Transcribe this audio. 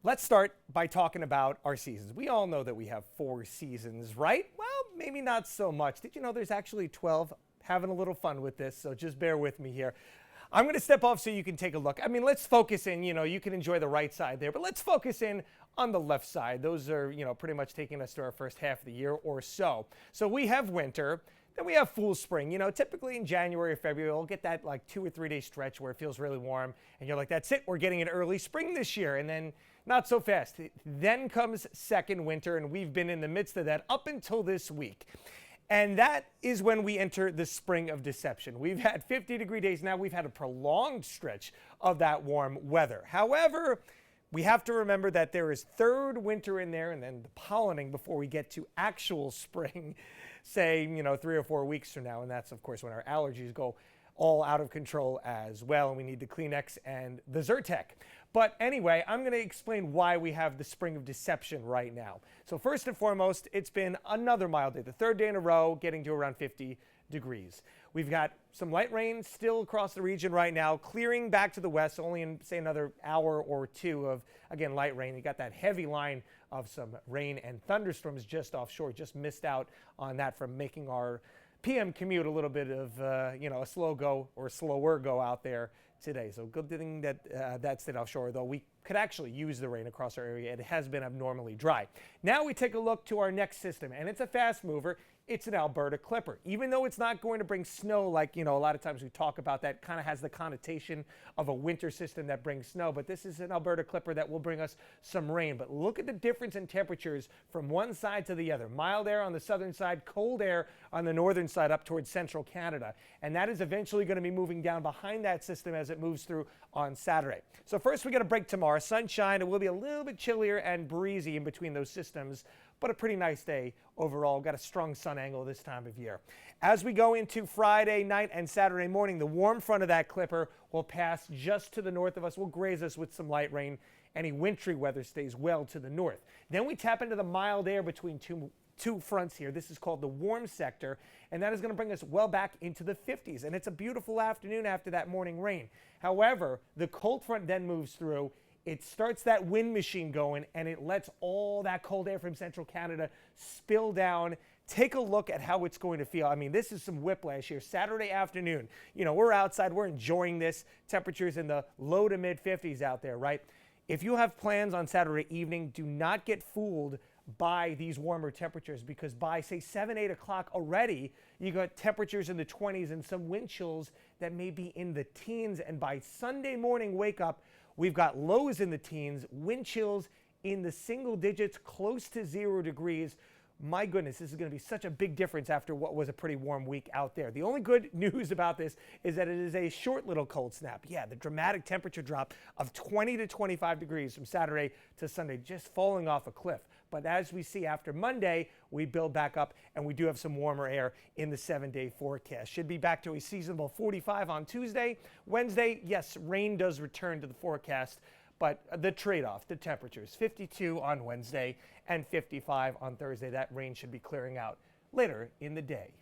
Let's start by talking about our seasons. We all know that we have 4 seasons, right? Well, maybe not so much. Did you know there's actually 12? Having a little fun with this, so just bear with me here. I'm going to step off so you can take a look. I mean, let's focus in. You can enjoy the right side there, but let's focus in on the left side. Those are, pretty much taking us to our first half of the year or so. So we have winter. Then we have full spring. Typically in January or February, we'll get that like 2 or 3 day stretch where it feels really warm. And you're like, that's it. We're getting an early spring this year. And then not so fast. Then comes second winter, and we've been in the midst of that up until this week. And that is when we enter the spring of deception. We've had 50-degree days now. We've had a prolonged stretch of that warm weather. However, we have to remember that there is third winter in there and then the pollinating before we get to actual spring, say, 3 or 4 weeks from now. And that's, of course, when our allergies go all out of control as well. And we need the Kleenex and the Zyrtec. But anyway, I'm going to explain why we have the spring of deception right now. So first and foremost, it's been another mild day, the third day in a row, getting to around 50 degrees. We've got some light rain still across the region right now, clearing back to the west, only in, say, another hour or two of, again, light rain. You got that heavy line of some rain and thunderstorms just offshore. Just missed out on that from making our PM commute a little bit of, a slow go or slower go out there today. So good thing that that stayed offshore, though we could actually use the rain across our area. It has been abnormally dry. Now we take a look to our next system, and it's a fast mover. It's an Alberta Clipper. Even though it's not going to bring snow like, a lot of times we talk about, that kind of has the connotation of a winter system that brings snow, but this is an Alberta Clipper that will bring us some rain. But look at the difference in temperatures from one side to the other. Mild air on the southern side, cold air on the northern side up towards central Canada. And that is eventually going to be moving down behind that system as it moves through on Saturday. So first we got a break tomorrow. Sunshine. It will be a little bit chillier and breezy in between those systems, but a pretty nice day overall. Got a strong sun angle this time of year. As we go into Friday night and Saturday morning, the warm front of that Clipper will pass just to the north of us, will graze us with some light rain. Any wintry weather stays well to the north. Then we tap into the mild air between two fronts here. This is called the warm sector, and that is going to bring us well back into the 50s. And it's a beautiful afternoon after that morning rain. However, the cold front then moves through. It starts that wind machine going, and it lets all that cold air from central Canada spill down. Take a look at how it's going to feel. I mean, this is some whiplash here. Saturday afternoon, we're outside, we're enjoying this. Temperatures in the low to mid 50s out there, right? If you have plans on Saturday evening, do not get fooled by these warmer temperatures, because by, say, 7, 8 o'clock already, you got temperatures in the 20s and some wind chills that may be in the teens. And by Sunday morning wake up, we've got lows in the teens, wind chills in the single digits, close to 0 degrees. My goodness, this is going to be such a big difference after what was a pretty warm week out there. The only good news about this is that it is a short little cold snap. Yeah, the dramatic temperature drop of 20 to 25 degrees from Saturday to Sunday, just falling off a cliff. But as we see after Monday, we build back up, and we do have some warmer air in the 7-day forecast. Should be back to a seasonable 45 on Tuesday. Wednesday, yes, rain does return to the forecast, but the trade-off, the temperatures, 52 on Wednesday and 55 on Thursday. That rain should be clearing out later in the day.